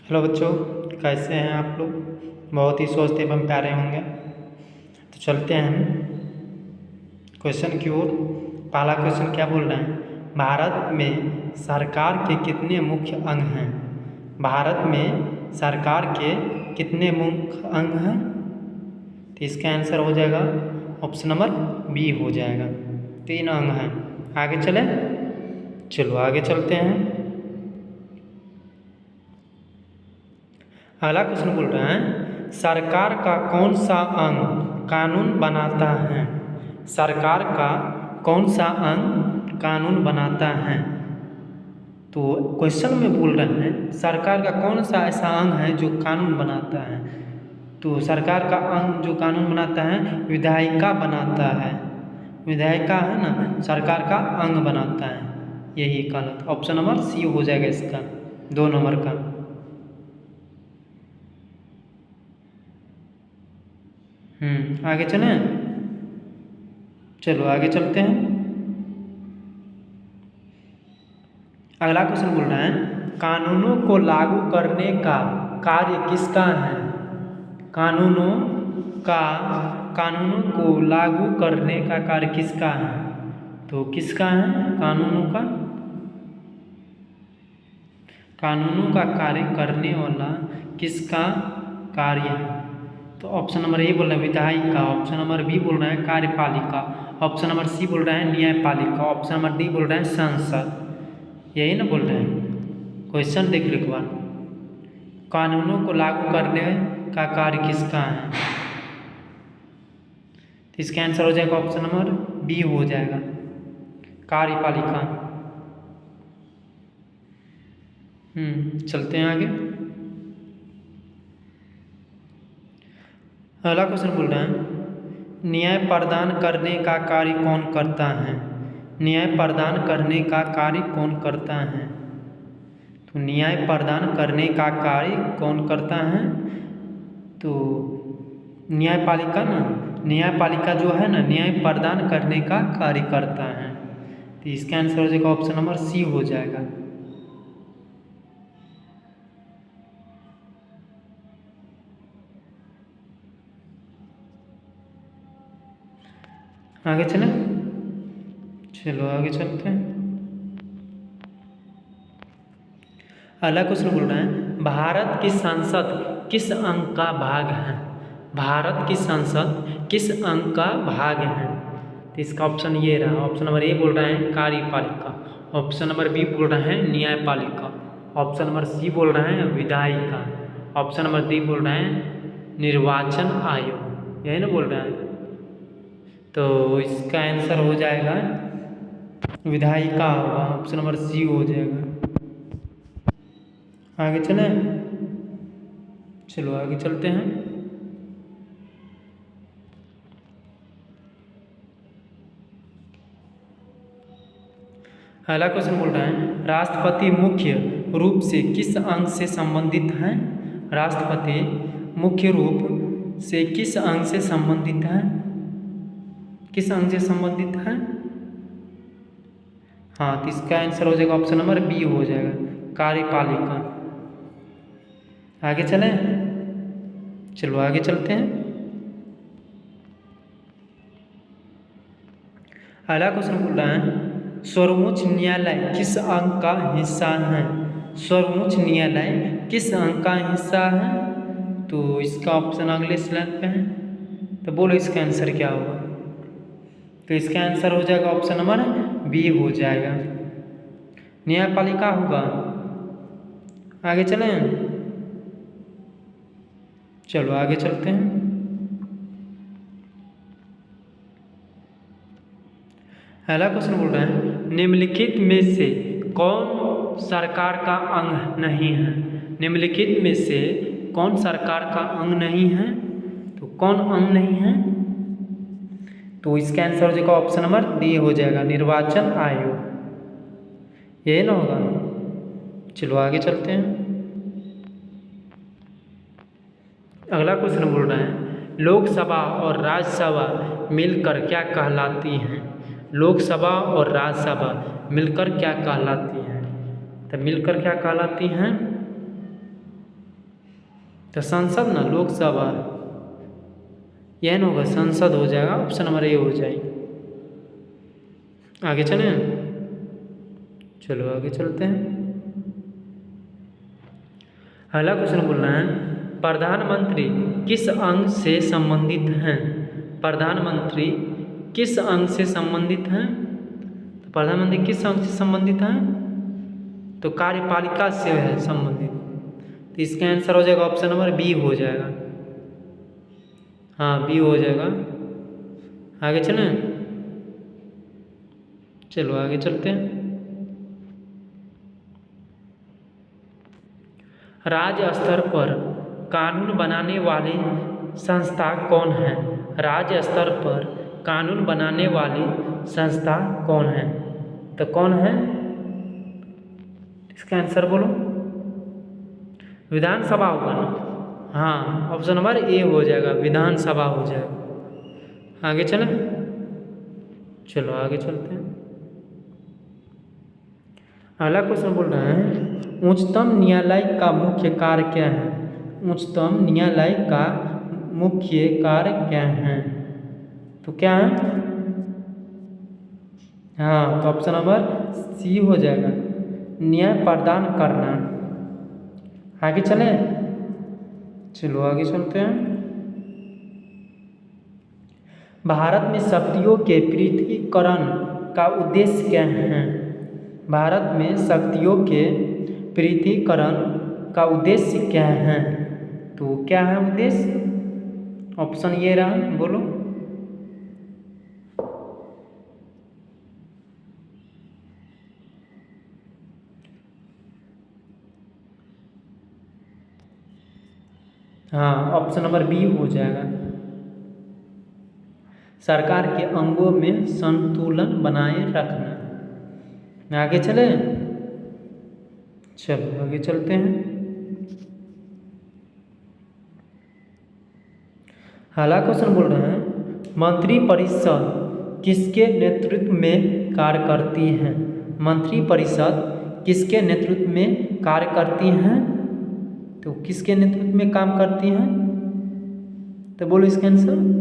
Hello बच्चों, कैसे हैं आप लोग। बहुत ही स्वस्थ एवं प्यारे होंगे। तो चलते हैं हम क्वेश्चन की ओर। पहला क्वेश्चन क्या बोल रहे हैं, भारत में सरकार के कितने मुख्य अंग हैं। भारत में सरकार के कितने मुख्य अंग हैं। तो इसका आंसर हो जाएगा ऑप्शन नंबर बी हो जाएगा, 3 अंग हैं। आगे चले, चलो आगे चलते हैं। अगला क्वेश्चन बोल रहे हैं, सरकार का कौन सा अंग कानून बनाता है। सरकार का कौन सा अंग कानून बनाता है। तो क्वेश्चन में बोल रहे हैं सरकार का कौन सा ऐसा अंग है जो कानून बनाता है। तो सरकार का अंग जो कानून बनाता है विधायिका बनाता है। विधायिका है ना, सरकार का अंग बनाता है। यही गलत, ऑप्शन नंबर सी हो जाएगा इसका, 2 नंबर का। आगे चलें, चलो आगे चलते हैं। अगला क्वेश्चन बोल रहे हैं, कानूनों को लागू करने का कार्य किसका है। कानूनों को लागू करने का कार्य किसका है। तो किसका है कानूनों का कार्य करने वाला किसका कार्य है। तो ऑप्शन नंबर ए बोल रहा है विधायिका, ऑप्शन नंबर बी बोल रहा है कार्यपालिका, ऑप्शन नंबर सी बोल रहा है न्यायपालिका, ऑप्शन नंबर डी बोल रहा है संसद। यही ना बोल रहे हैं। क्वेश्चन देख लो एक बार, कानूनों को लागू करने का कार्य किसका है। तो इसका आंसर हो जाएगा ऑप्शन नंबर बी हो जाएगा, कार्यपालिका। चलते हैं आगे। अगला क्वेश्चन बोल रहे हैं, न्याय प्रदान करने का कार्य कौन करता है। न्याय प्रदान करने का कार्य कौन करता है। तो न्याय प्रदान करने का कार्य कौन करता है। तो न्यायपालिका ना, न्यायपालिका जो है ना न्याय प्रदान करने का कार्य करता है। तो इसका आंसर हो जाएगा ऑप्शन नंबर सी हो जाएगा। आगे चलें, चलो आगे चलते हैं। अगला क्वेश्चन बोल रहे हैं, भारत की संसद किस अंग का भाग है। भारत की संसद किस अंग का भाग है। तो इसका ऑप्शन ये रहा, ऑप्शन नंबर ए बोल रहे हैं कार्यपालिका, ऑप्शन नंबर बी बोल रहे हैं न्यायपालिका, ऑप्शन नंबर सी बोल रहे हैं विधायिका, ऑप्शन नंबर डी बोल रहे हैं निर्वाचन आयोग। यही ना बोल रहे हैं। तो इसका आंसर हो जाएगा विधायिका होगा, ऑप्शन नंबर सी हो जाएगा। आगे चलें, चलो आगे चलते हैं। अगला क्वेश्चन बोल रहा है, राष्ट्रपति मुख्य रूप से किस अंग से संबंधित हैं। राष्ट्रपति मुख्य रूप से किस अंग से संबंधित है। किस अंग से संबंधित है। हाँ, तो इसका आंसर हो जाएगा ऑप्शन नंबर बी हो जाएगा, कार्यपालिका। आगे चलें, चलो आगे चलते हैं। अगला क्वेश्चन बोल रहा है, सर्वोच्च न्यायालय किस अंग का हिस्सा है। सर्वोच्च न्यायालय किस अंग का हिस्सा है। तो इसका ऑप्शन अगले स्लाइड पे है। तो बोलो इसका आंसर क्या होगा। तो इसका आंसर हो जाएगा ऑप्शन नंबर बी हो जाएगा, न्यायपालिका होगा। आगे चलें, चलो आगे चलते हैं। अगला क्वेश्चन बोल रहे हैं, निम्नलिखित में से कौन सरकार का अंग नहीं है। निम्नलिखित में से कौन सरकार का अंग नहीं है। तो कौन अंग नहीं है। तो इसका आंसर हो जाएगा ऑप्शन नंबर डी हो जाएगा, निर्वाचन आयोग। यही ना होगा। चलो आगे चलते हैं। अगला क्वेश्चन बोल रहे हैं, लोकसभा और राज्यसभा मिलकर क्या कहलाती हैं। लोकसभा और राज्यसभा मिलकर क्या कहलाती हैं। तो मिलकर क्या कहलाती हैं। तो संसद ना लोकसभा, यह ना होगा, संसद हो जाएगा, ऑप्शन नंबर ए हो जाएगी। आगे चलें, चलो आगे चलते हैं। अगला क्वेश्चन बोल रहे हैं प्रधानमंत्री किस अंग से संबंधित हैं? प्रधानमंत्री किस अंग से संबंधित हैं? तो प्रधानमंत्री किस अंग से संबंधित हैं? तो कार्यपालिका से है संबंधित। तो इसका आंसर हो जाएगा ऑप्शन नंबर बी हो जाएगा। हाँ, बी हो जाएगा। आगे चलें, चलो आगे चलते हैं। राज्य स्तर पर कानून बनाने वाली संस्था कौन है? राज्य स्तर पर कानून बनाने वाली संस्था कौन है? तो कौन है इसका आंसर बोलो। विधानसभा होगा ना? हाँ, ऑप्शन नंबर ए हो जाएगा, विधानसभा हो जाएगा। आगे चलें, चलो आगे चलते हैं। अगला क्वेश्चन बोल रहे हैं उच्चतम न्यायालय का मुख्य कार्य क्या है? उच्चतम न्यायालय का मुख्य कार्य क्या है? तो क्या है? हाँ, तो ऑप्शन नंबर सी हो जाएगा, न्याय प्रदान करना। आगे चलें, चलो आगे चलते हैं। भारत में शक्तियों के पृथकीकरण का उद्देश्य क्या है? भारत में शक्तियों के पृथकीकरण का उद्देश्य क्या है? तो क्या है उद्देश्य? ऑप्शन ये रहा, बोलो। हाँ, ऑप्शन नंबर बी हो जाएगा, सरकार के अंगों में संतुलन बनाए रखना। आगे चले, चलो आगे चलते हैं। अगला क्वेश्चन बोल रहे हैं मंत्रिपरिषद किसके नेतृत्व में कार्य करती है? मंत्रिपरिषद किसके नेतृत्व में कार्य करती हैं? तो किसके नेतृत्व में काम करती हैं? तो बोलो इसका आंसर।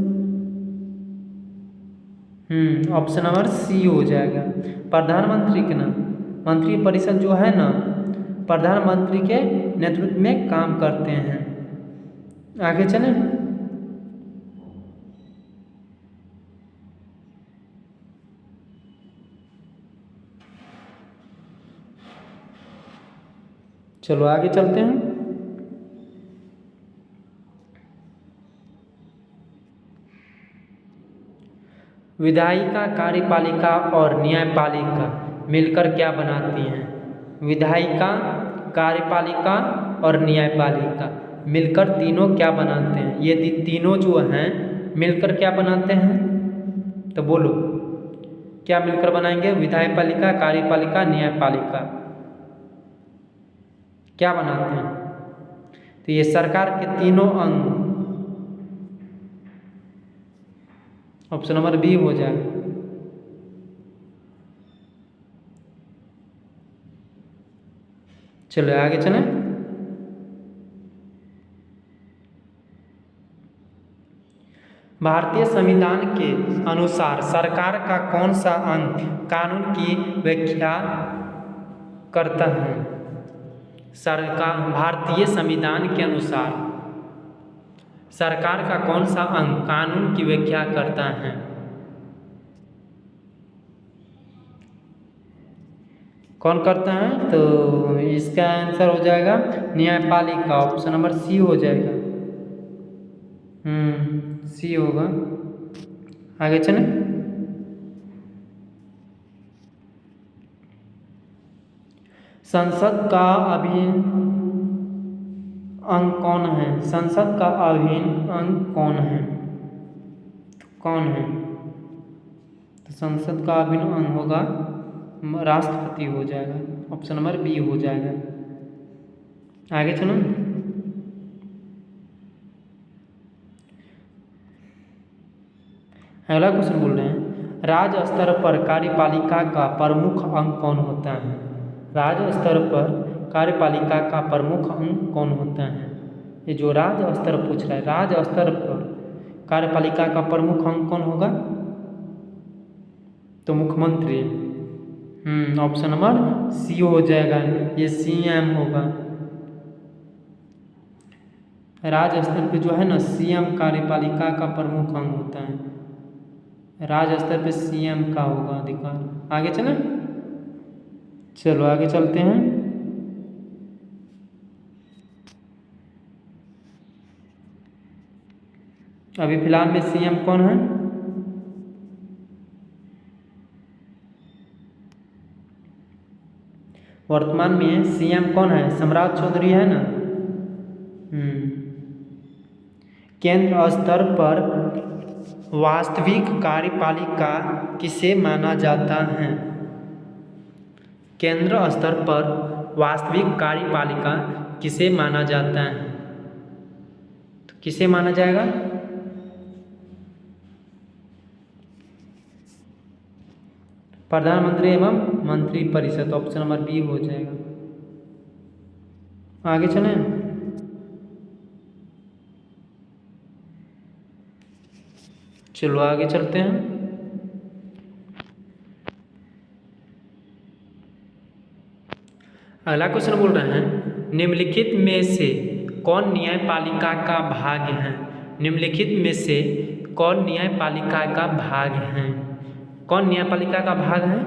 ऑप्शन नंबर सी हो जाएगा, प्रधानमंत्री के नाम। मंत्रिपरिषद जो है ना, प्रधानमंत्री के नेतृत्व में काम करते हैं। आगे चलें, चलो आगे चलते हैं। विधायिका, कार्यपालिका और न्यायपालिका मिलकर क्या बनाती हैं? विधायिका, कार्यपालिका और न्यायपालिका मिलकर तीनों क्या बनाते हैं? ये तीनों जो हैं मिलकर क्या बनाते हैं? तो बोलो, क्या मिलकर बनाएंगे? विधायपालिका, कार्यपालिका, न्यायपालिका क्या बनाते हैं? तो ये सरकार के तीनों अंग, ऑप्शन नंबर बी हो जाएगा। चलो आगे चलें। भारतीय संविधान के अनुसार सरकार का कौन सा अंग कानून की व्याख्या करता है? सरकार, भारतीय संविधान के अनुसार सरकार का कौन सा अंग कानून की व्याख्या करता है? कौन करता है? तो इसका आंसर हो जाएगा न्यायपालिका, ऑप्शन नंबर सी हो जाएगा। सी होगा। आगे चलें, संसद का अभिन्न अंग कौन है? संसद का अभिन्न अंग कौन है? कौन है? तो संसद का अभिन्न अंग होगा राष्ट्रपति हो जाएगा, ऑप्शन नंबर बी हो जाएगा। आगे चलो, अगला क्वेश्चन बोल रहे हैं राज्य स्तर पर कार्यपालिका का प्रमुख अंग कौन होता है? राज्य स्तर पर कार्यपालिका का प्रमुख अंग कौन होता है? ये जो राज्य स्तर पूछ रहा है, राज्य स्तर पर कार्यपालिका का प्रमुख अंग कौन होगा? तो मुख्यमंत्री। ऑप्शन नंबर सी हो जाएगा, ये सीएम होगा। राज्य स्तर पे जो है ना सीएम कार्यपालिका का प्रमुख अंग होता है। राज्य स्तर पे सीएम का होगा अधिकार। आगे चलें, चलो आगे चलते हैं। अभी फिलहाल में सीएम कौन है? वर्तमान में सीएम कौन है? सम्राट चौधरी है ना। केंद्र स्तर पर वास्तविक कार्यपालिका किसे माना जाता है? केंद्र स्तर पर वास्तविक कार्यपालिका किसे माना जाता है? तो किसे माना जाएगा? प्रधानमंत्री एवं मंत्रिपरिषद। ऑप्शन नंबर बी हो जाएगा। आगे चलें। चलो आगे चलते हैं। अगला क्वेश्चन बोल रहे हैं, निम्नलिखित में से कौन न्यायपालिका का भाग है? निम्नलिखित में से कौन न्यायपालिका का भाग है? कौन न्यायपालिका का भाग है?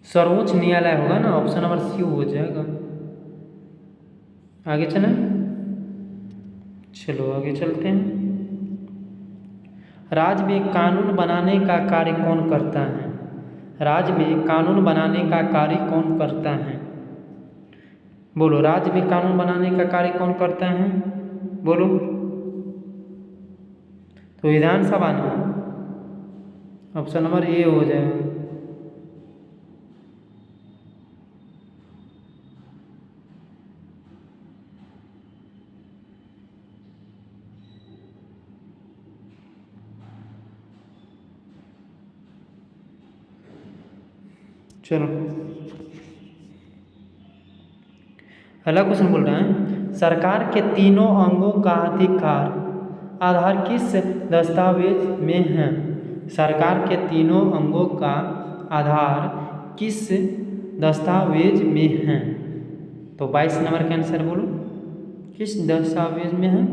सर्वोच्च न्यायालय होगा ना। ऑप्शन नंबर सी हो जाएगा। आगे चलें, चलो आगे चलते हैं। राज्य में कानून बनाने का कार्य कौन करता है? राज्य में कानून बनाने का कार्य कौन करता है? बोलो, राज्य में कानून बनाने का कार्य कौन करता है? बोलो। तो विधानसभा ना। ऑप्शन नंबर ए हो जाएगा। चलो अगला क्वेश्चन बोल रहा है, सरकार के तीनों अंगों का अधिकार आधार किस दस्तावेज में है? सरकार के तीनों अंगों का आधार किस दस्तावेज में है? तो 22 नंबर का आंसर बोलो, किस दस्तावेज में है?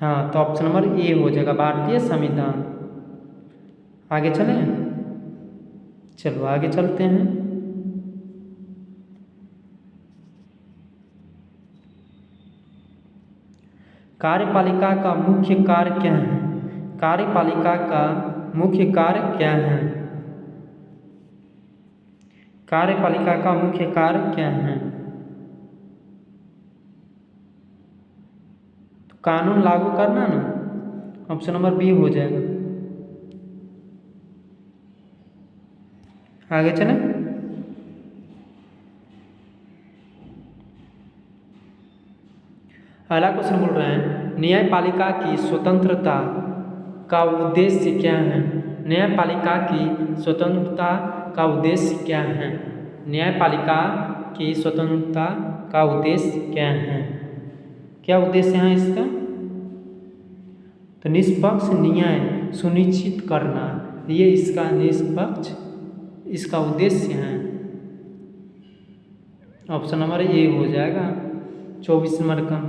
हाँ, तो ऑप्शन नंबर ए हो जाएगा, भारतीय संविधान। आगे चलें, चलो आगे चलते हैं। कार्यपालिका का मुख्य कार्य क्या है? कार्यपालिका का मुख्य कार्य क्या है? कार्यपालिका का मुख्य कार्य क्या है? तो कानून लागू करना ना। ऑप्शन नंबर बी हो जाएगा। आगे चलें, अगला क्वेश्चन बोल रहे हैं, न्यायपालिका की स्वतंत्रता का उद्देश्य क्या है? न्यायपालिका की स्वतंत्रता का उद्देश्य क्या है? न्यायपालिका की स्वतंत्रता का उद्देश्य क्या है? क्या उद्देश्य है इसका? तो निष्पक्ष न्याय सुनिश्चित करना, ये इसका निष्पक्ष इसका उद्देश्य है। ऑप्शन नंबर ए हो जाएगा, 24 नंबर का।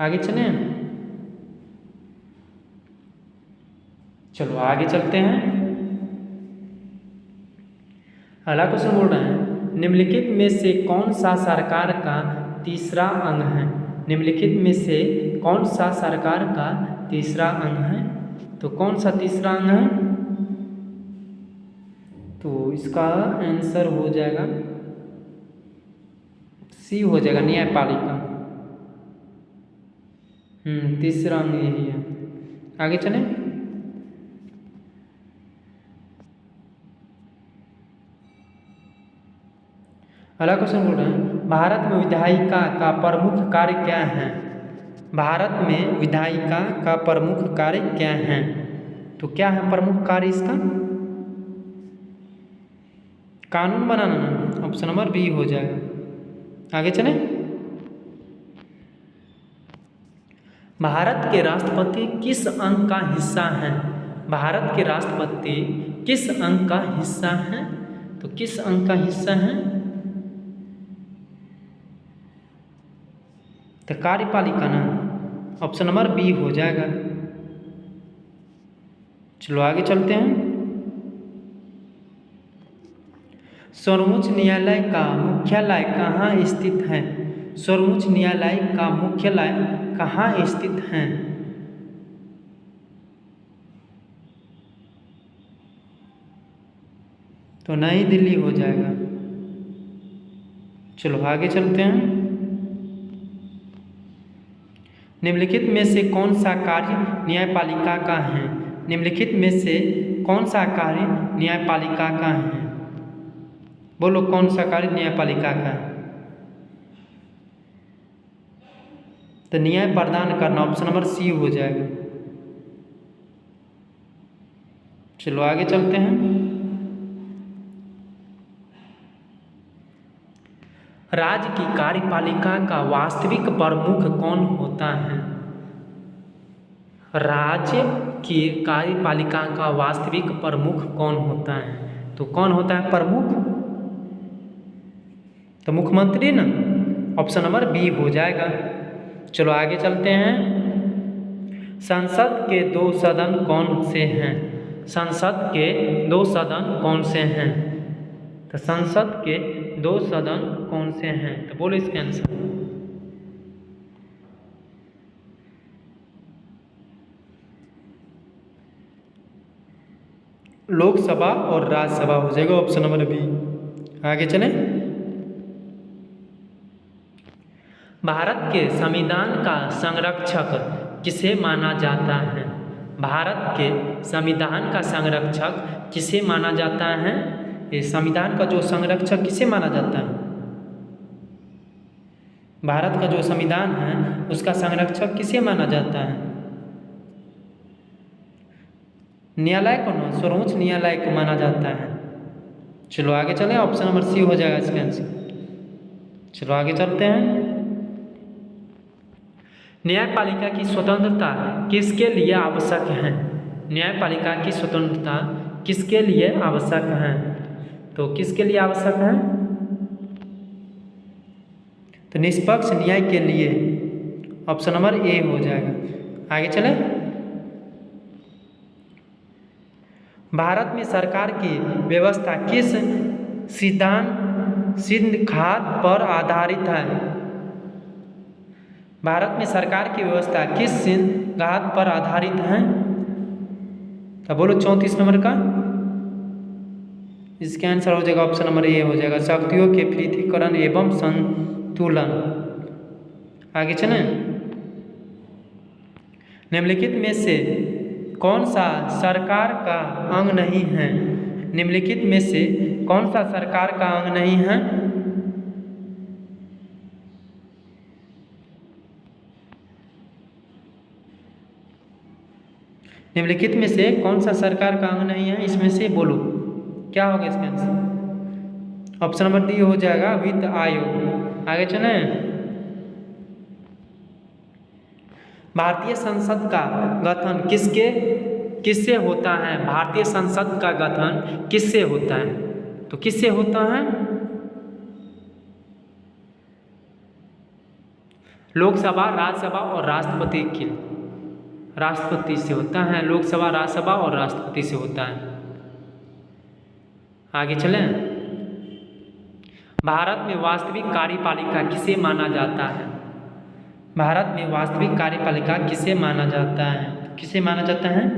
आगे चलें, चलो आगे चलते हैं। अगला क्वेश्चन बोल रहे हैं, निम्नलिखित में से कौन सा सरकार का तीसरा अंग है? निम्नलिखित में से कौन सा सरकार का तीसरा अंग है? तो कौन सा तीसरा अंग है? तो इसका आंसर हो जाएगा सी हो जाएगा, न्यायपालिका। तीसरा अंग यही है। आगे चलें, अगला क्वेश्चन बोल रहे हैं, भारत में विधायिका का प्रमुख कार्य क्या है? भारत में विधायिका का प्रमुख कार्य क्या है? तो क्या है प्रमुख कार्य इसका? कानून बनाना ना, ऑप्शन नंबर बी हो जाएगा। आगे चलें। भारत के राष्ट्रपति किस अंग का हिस्सा हैं? भारत के राष्ट्रपति किस अंग का हिस्सा हैं? तो किस अंग का हिस्सा हैं? तो कार्यपालिका ना, ऑप्शन नंबर बी हो जाएगा। चलो आगे चलते हैं। सर्वोच्च न्यायालय का मुख्यालय कहाँ स्थित है? सर्वोच्च न्यायालय का मुख्यालय कहाँ स्थित है? तो नई दिल्ली हो जाएगा। चलो आगे चलते हैं। निम्नलिखित में से कौन सा कार्य न्यायपालिका का है? निम्नलिखित में से कौन सा कार्य न्यायपालिका का है? बोलो कौन सा कार्य न्यायपालिका का है? तो न्याय प्रदान करना, ऑप्शन नंबर सी हो जाएगा। चलो आगे चलते हैं। राज्य की कार्यपालिका का वास्तविक प्रमुख कौन होता है? राज्य की कार्यपालिका का वास्तविक प्रमुख कौन होता है? तो कौन होता है प्रमुख? तो मुख्यमंत्री ना, ऑप्शन नंबर बी हो जाएगा। चलो आगे चलते हैं। संसद के 2 सदन कौन से हैं? संसद के 2 सदन कौन से हैं? तो संसद के 2 सदन कौन से हैं? तो बोलो इसके आंसर। लोकसभा और राज्यसभा हो जाएगा, ऑप्शन नंबर बी। आगे चलें। भारत के संविधान का संरक्षक किसे माना जाता है? भारत के संविधान का संरक्षक किसे माना जाता है? ये संविधान का जो संरक्षक किसे माना जाता है? भारत का जो संविधान है उसका संरक्षक किसे माना जाता है? न्यायालय को ना, सर्वोच्च न्यायालय को माना जाता है। चलो आगे चलें, ऑप्शन नंबर सी हो जाएगा इसका आंसर। चलो आगे चलते हैं। न्यायपालिका की स्वतंत्रता किसके लिए आवश्यक है? न्यायपालिका की स्वतंत्रता किसके लिए आवश्यक है? तो किसके लिए आवश्यक है? तो निष्पक्ष न्याय के लिए, ऑप्शन नंबर ए हो जाएगा। आगे चलें। भारत में सरकार की व्यवस्था किस सिद्धांत पर आधारित है? भारत में सरकार की व्यवस्था किस सिद्धांत पर आधारित है? तो बोलो 34 नंबर का। इसका आंसर हो जाएगा ऑप्शन नंबर ए हो जाएगा, शक्तियों के पृथक्करण एवं संतुलन। आगे चलें। निम्नलिखित में से कौन सा सरकार का अंग नहीं है? निम्नलिखित में से कौन सा सरकार का अंग नहीं है? निम्नलिखित में से कौन सा सरकार का अंग नहीं है? इसमें से बोलो क्या होगा इसका आंसर? ऑप्शन नंबर डी हो जाएगा, वित्त आयोग। आगे चलें। भारतीय संसद का गठन किससे होता है? भारतीय संसद का गठन किससे होता है? तो किससे होता है? लोकसभा, राज्यसभा और राष्ट्रपति से होता है। लोकसभा, राज्यसभा और राष्ट्रपति से होता है। आगे चलें। भारत में वास्तविक कार्यपालिका किसे माना जाता है? भारत में वास्तविक कार्यपालिका किसे माना जाता है? किसे माना जाता है?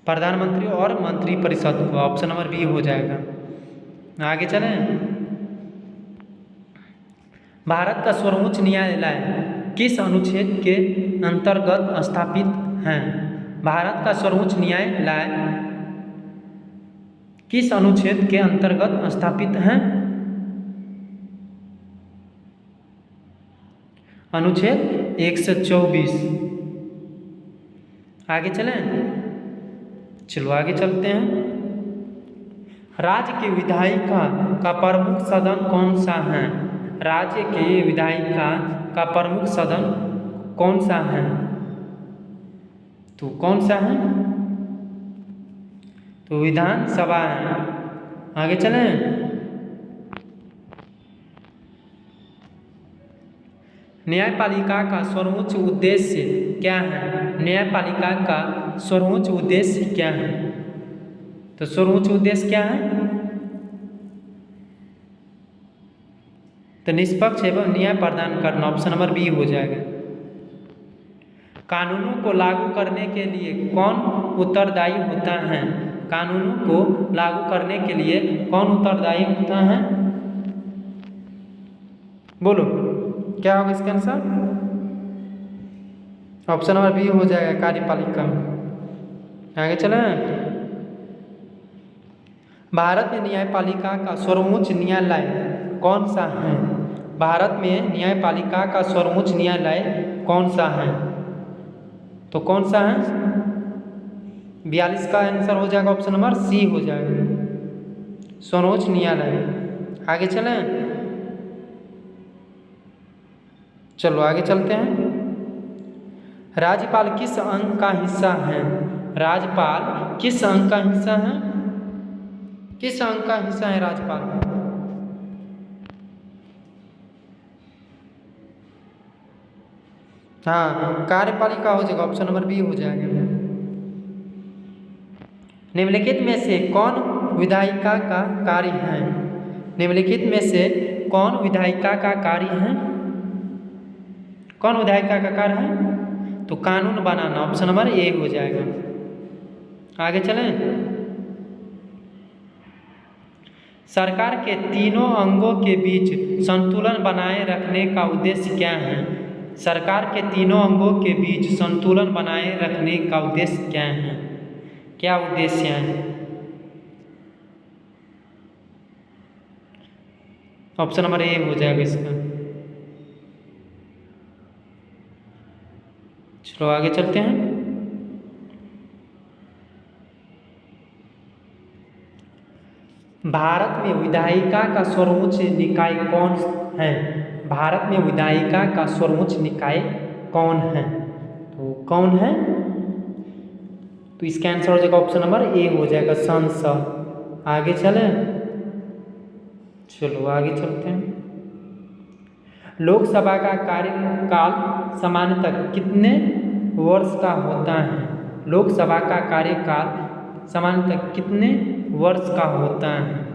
प्रधानमंत्री और मंत्रिपरिषद को, ऑप्शन नंबर बी हो जाएगा। आगे चलें। भारत का सर्वोच्च न्यायालय किस अनुच्छेद के अंतर्गत स्थापित है? भारत का सर्वोच्च न्यायालय किस अनुच्छेद के अंतर्गत स्थापित है? अनुच्छेद 124। आगे चलें। चलो आगे चलते हैं। राज्य की विधायिका का प्रमुख सदन कौन सा है? राज्य की विधायिका का प्रमुख सदन कौन सा है? तो कौन सा है? तो विधानसभा है। आगे चलें। न्यायपालिका का सर्वोच्च उद्देश्य क्या है? न्यायपालिका का सर्वोच्च उद्देश्य क्या है? तो सर्वोच्च उद्देश्य क्या है? तो निष्पक्ष एवं न्याय प्रदान करना, ऑप्शन नंबर बी हो जाएगा। कानूनों को लागू करने के लिए कौन उत्तरदायी होता है? कानूनों को लागू करने के लिए कौन उत्तरदायी होता है? बोलो क्या होगा इसका आंसर? ऑप्शन नंबर बी हो जाएगा, कार्यपालिका। आगे चलें। भारत में न्यायपालिका का सर्वोच्च न्यायालय कौन सा है? भारत में न्यायपालिका का सर्वोच्च न्यायालय कौन सा है? तो कौन सा है? 42 का आंसर हो जाएगा, ऑप्शन नंबर सी हो जाएगा, सर्वोच्च न्यायालय। आगे चलें। चलो आगे चलते हैं। राज्यपाल किस अंग का हिस्सा है? राज्यपाल किस अंग का हिस्सा है? किस अंग का हिस्सा है राज्यपाल? हाँ, कार्यपालिका हो जाएगा, ऑप्शन नंबर बी हो जाएगा। निम्नलिखित में से कौन विधायिका का कार्य है? निम्नलिखित में से कौन विधायिका का कार्य है? कौन विधायिका का कार्य है? तो कानून बनाना, ऑप्शन नंबर ए हो जाएगा। आगे चलें। सरकार के तीनों अंगों के बीच संतुलन बनाए रखने का उद्देश्य क्या है? सरकार के तीनों अंगों के बीच संतुलन बनाए रखने का उद्देश्य क्या है? क्या उद्देश्य है? ऑप्शन नंबर ए हो जाएगा इसका। चलो आगे चलते हैं। भारत में विधायिका का सर्वोच्च निकाय कौन है? भारत में विधायिका का सर्वोच्च निकाय कौन है? तो कौन है? तो इसका आंसर हो जाएगा, ऑप्शन नंबर ए हो जाएगा, संसद। आगे चलें। चलो आगे चलते हैं। लोकसभा का कार्यकाल सामान्यतः कितने वर्ष का होता है? लोकसभा का कार्यकाल सामान्यतः कितने वर्ष का होता है?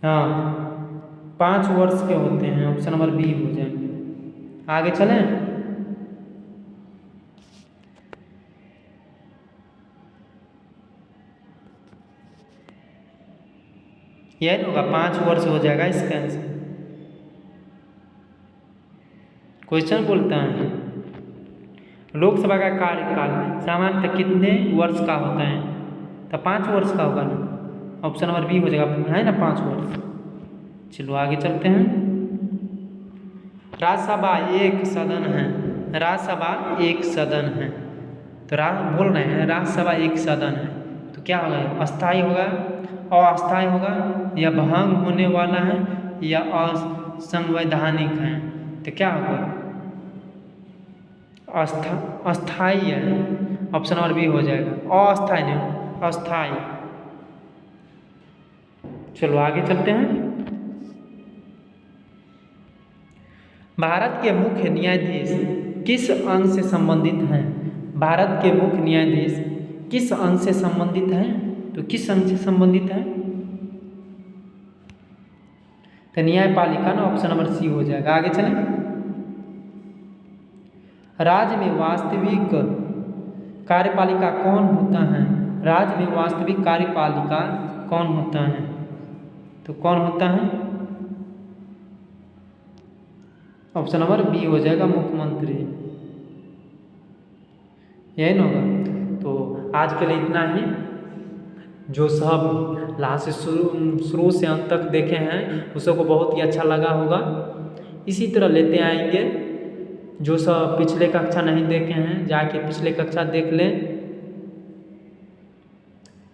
हाँ, 5 वर्ष के होते हैं, ऑप्शन नंबर बी हो जाएंगे। आगे चलें। यह होगा 5 वर्ष हो जाएगा इसका आंसर। क्वेश्चन बोलता है लोकसभा का कार्यकाल सामान्यतः कितने वर्ष का होता है? तो 5 वर्ष का होगा ना, ऑप्शन नंबर बी हो जाएगा, है ना 5 वर्ष। चलो आगे चलते हैं। राज्यसभा एक सदन है। राज्यसभा एक सदन है। तो बोल रहे हैं राज्यसभा एक सदन है, तो क्या होगा? अस्थायी होगा, अस्थायी होगा, या भंग होने वाला है, या असंवैधानिक है? तो क्या होगा? अस्थायी है, ऑप्शन नंबर बी हो जाएगा। अस्थायी नहीं, अस्थायी। चलो आगे चलते हैं। भारत के मुख्य न्यायाधीश किस अंग से संबंधित हैं? भारत के मुख्य न्यायाधीश किस अंग से संबंधित हैं? तो किस अंग से संबंधित है? तो न्यायपालिका ना, ऑप्शन नंबर सी हो जाएगा। आगे चलें। राज्य में वास्तविक कार्यपालिका कौन होता है? राज्य में वास्तविक कार्यपालिका कौन होता है? तो कौन होता है? ऑप्शन नंबर बी हो जाएगा, मुख्यमंत्री। यही ना होगा। तो आज के लिए इतना ही। जो सब लास्ट से शुरू से अंत तक देखे हैं उस सबको बहुत ही अच्छा लगा होगा। इसी तरह लेते आएंगे जो सब पिछले कक्षा नहीं देखे हैं जाके पिछले कक्षा देख लें,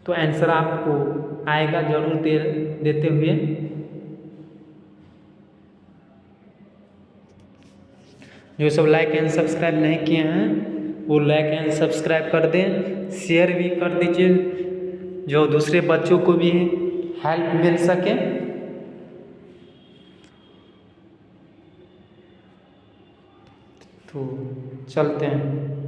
तो आंसर आपको आएगा जरूर देते हुए। जो सब लाइक एंड सब्सक्राइब नहीं किए हैं वो लाइक एंड सब्सक्राइब कर दें, शेयर भी कर दीजिए जो दूसरे बच्चों को भी हेल्प मिल सके। तो चलते हैं।